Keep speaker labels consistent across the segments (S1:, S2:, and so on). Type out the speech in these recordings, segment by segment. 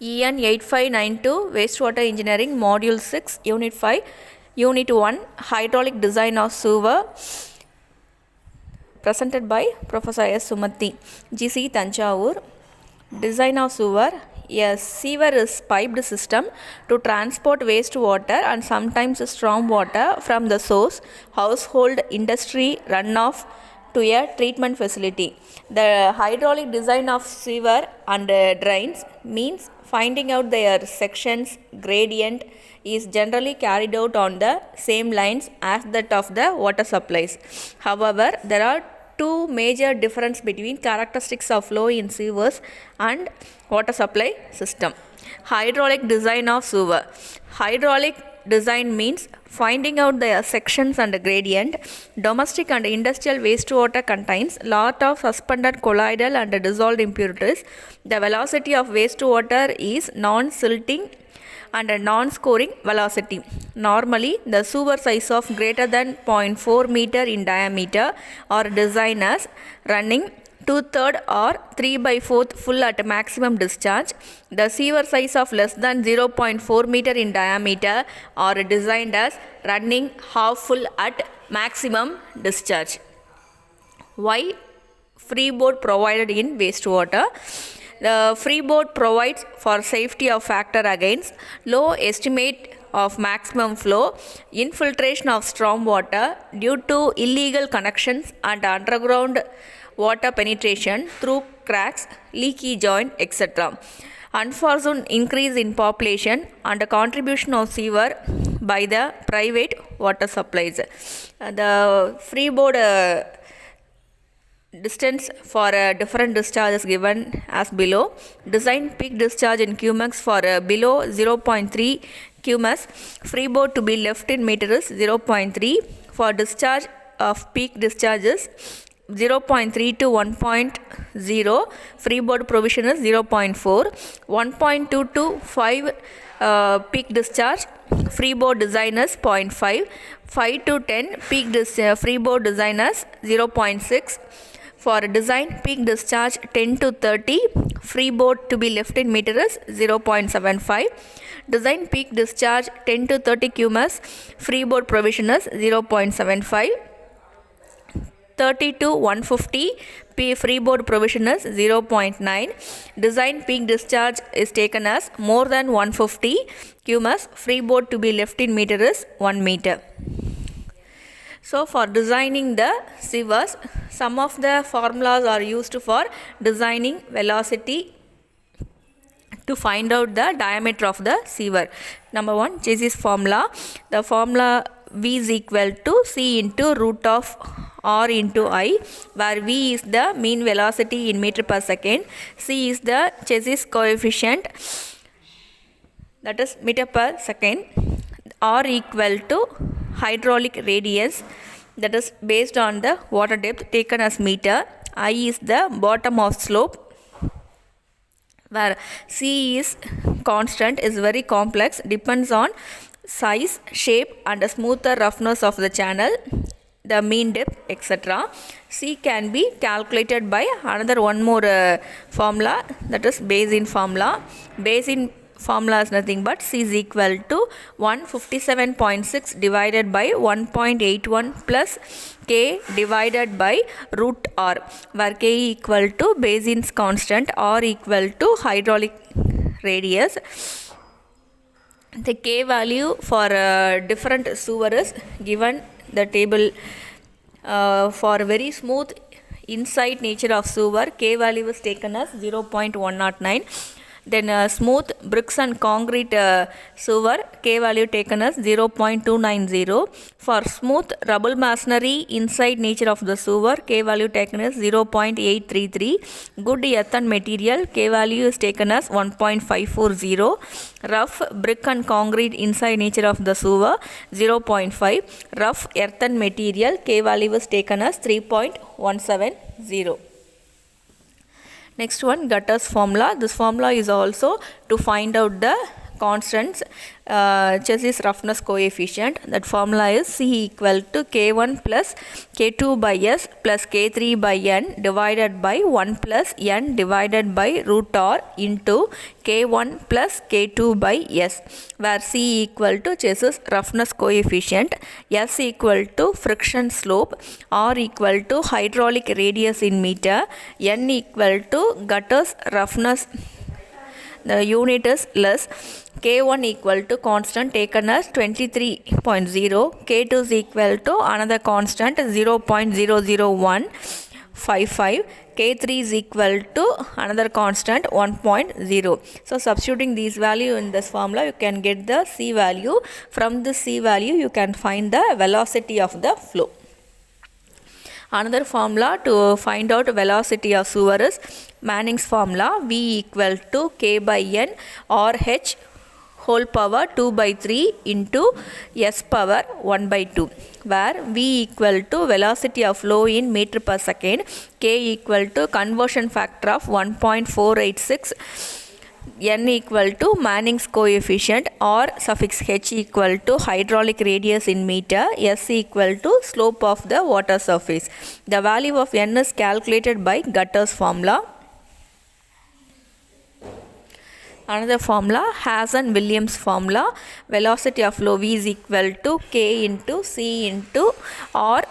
S1: EN 8592 Wastewater Engineering Module 6 Unit 5 Unit 1 Hydraulic Design of Sewer presented by Professor S. Sumati GC Tanjavur. Design of sewer. A sewer is piped system to transport wastewater and sometimes storm water from the source, household, industry, runoff to a treatment facility. The hydraulic design of sewer and drains means finding out their sections gradient is generally carried out on the same lines as that of the water supplies. However, there are two major difference between characteristics of flow in sewers and water supply system. Hydraulic design of sewer. Hydraulic design means finding out the sections and gradient. Domestic and industrial wastewater contains lot of suspended colloidal and dissolved impurities. The velocity of wastewater is non-silting and a non-scoring velocity. Normally, the sewer size of greater than 0.4 meter in diameter are designed as running 2/3 or 3/4 full at maximum discharge. The sewer size of less than 0.4 meter in diameter are designed as running half full at maximum discharge. Why freeboard provided in wastewater? The freeboard provides for safety of factor against low estimate of maximum flow, infiltration of storm water due to illegal connections and underground water penetration through cracks, leaky joint, etc. Unforeseen increase in population and contribution of sewer by the private water supplies. The freeboard distance for different discharges given as below. Design peak discharge in Qmax for below 0.3 Qmax. Freeboard to be left in meter is 0.3. For discharge of peak discharges 0.3 to 1.0. Freeboard provision is 0.4. 1.2 to 5 peak discharge. Freeboard design is 0.5. 5 to 10 peak freeboard design is 0.6. For design peak discharge 10 to 30, freeboard to be left in meter is 0.75. Design peak discharge 10 to 30 Qmax, freeboard provision is 0.75. 30 to 150 freeboard provision is 0.9. Design peak discharge is taken as more than 150 Qmax, freeboard to be left in meter is 1 meter. So for designing the sewers, some of the formulas are used for designing velocity to find out the diameter of the sewer. Number 1, Chassis formula. The formula V is equal to C into root of R into I, where V is the mean velocity in meter per second, C is the Chassis coefficient, that is meter per second, R equal to hydraulic radius, that is based on the water depth taken as meter, I is the bottom of slope, where C is constant, is very complex, depends on size, shape and smoother roughness of the channel, the mean depth, etc. C can be calculated by another one more formula, that is Bayesian formula. Bayesian formula is nothing but C is equal to 157.6 divided by 1.81 plus K divided by root R, where K equal to Bayesian's constant, R equal to hydraulic radius. The K value for different sewer is given the table. For very smooth inside nature of sewer, K value is taken as 0.109. Then smooth bricks and concrete sewer, K value taken as 0.290. For smooth rubble masonry inside nature of the sewer, K value taken as 0.833. Good earthen material, K value is taken as 1.540. Rough brick and concrete inside nature of the sewer, 0.5. Rough earthen material, K value is taken as 3.170. Next one, Gutter's formula. This formula is also to find out the constants, Chassis roughness coefficient. That formula is C equal to K1 plus K2 by S plus K3 by N divided by 1 plus N divided by root R into K1 plus K2 by S, where C equal to Chassis roughness coefficient, S equal to friction slope, R equal to hydraulic radius in meter, N equal to gutter's roughness, the unit is less, K1 equal to constant taken as 23.0, K2 is equal to another constant 0.00155, K3 is equal to another constant 1.0. So substituting these value in this formula, you can get the C value. From the C value, you can find the velocity of the flow. Another formula to find out velocity of sewer is Manning's formula, V equal to K by N or H whole power 2 by 3 into S power 1 by 2, where V equal to velocity of flow in meter per second, K equal to conversion factor of 1.486, N equal to Manning's coefficient, or suffix H equal to hydraulic radius in meter, S equal to slope of the water surface. The value of N is calculated by Gutter's formula. Another formula, Hazen-Williams formula, velocity of flow V is equal to K into C into R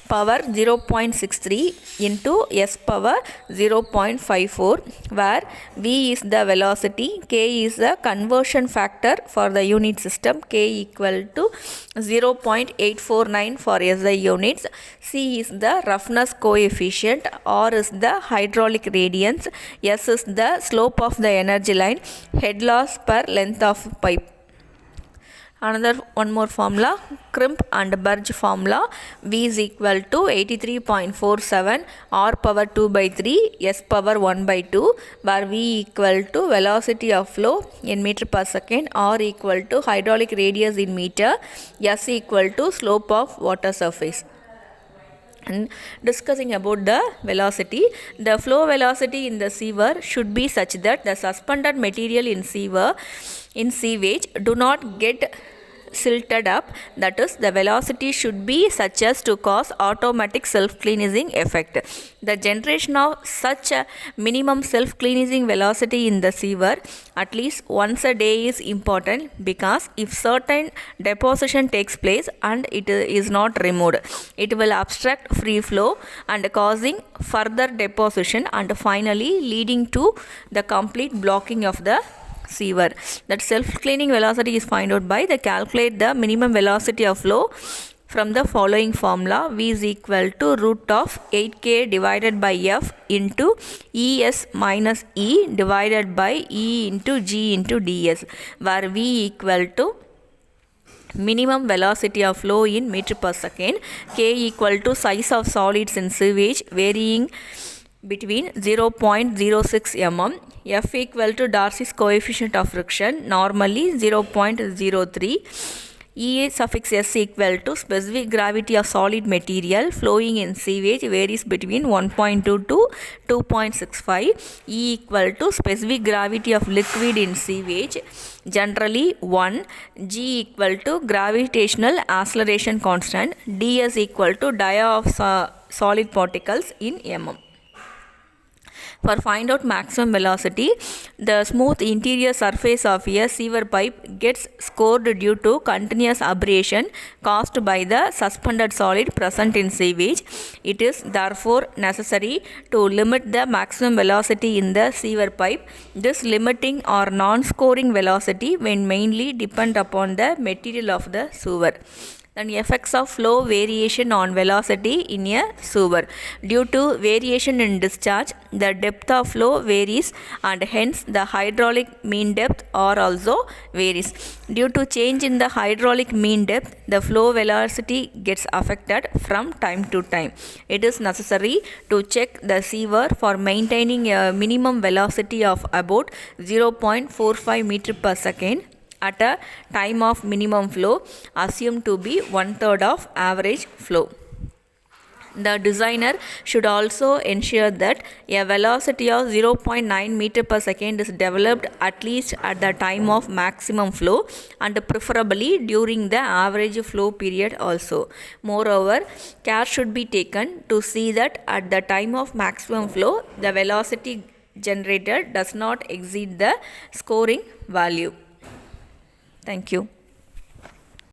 S1: power 0.63 into S power 0.54, where V is the velocity, K is the conversion factor for the unit system, K equal to 0.849 for SI units, C is the roughness coefficient, R is the hydraulic radiance, S is the slope of the energy line, head loss per length of pipe. Another one more formula, Crimp and Burge formula, V is equal to 83.47 R power 2 by 3 S power 1 by 2, where V equal to velocity of flow in meter per second, R equal to hydraulic radius in meter, S equal to slope of water surface. And discussing about the velocity, the flow velocity in the sewer should be such that the suspended material in sewage do not get silted up, that is, the velocity should be such as to cause automatic self-cleansing effect. The generation of such a minimum self-cleansing velocity in the sewer at least once a day is important, because if certain deposition takes place and it is not removed, it will obstruct free flow and causing further deposition and finally leading to the complete blocking of the sewer. That self-cleaning velocity is found out by the calculate the minimum velocity of flow from the following formula, V is equal to root of 8K divided by F into ES minus E divided by E into G into DS, where V equal to minimum velocity of flow in meter per second, K equal to size of solids in sewage varying between 0.06 mm, F equal to Darcy's coefficient of friction, normally 0.03, E suffix S equal to specific gravity of solid material flowing in sewage varies between 1.2 to 2.65, E equal to specific gravity of liquid in sewage, generally 1, G equal to gravitational acceleration constant, ds equal to dia of solid particles in mm. For find out maximum velocity, the smooth interior surface of a sewer pipe gets scored due to continuous abrasion caused by the suspended solid present in sewage. It is therefore necessary to limit the maximum velocity in the sewer pipe. This limiting or non-scoring velocity will mainly depend upon the material of the sewer. Then effects of flow variation on velocity in a sewer. Due to variation in discharge, the depth of flow varies and hence the hydraulic mean depth also varies. Due to change in the hydraulic mean depth, the flow velocity gets affected from time to time. It is necessary to check the sewer for maintaining a minimum velocity of about 0.45 meter per second at a time of minimum flow assumed to be 1/3 of average flow. The designer should also ensure that a velocity of 0.9 meter per second is developed at least at the time of maximum flow and preferably during the average flow period also. Moreover, care should be taken to see that at the time of maximum flow, the velocity generated does not exceed the scoring value. Thank you.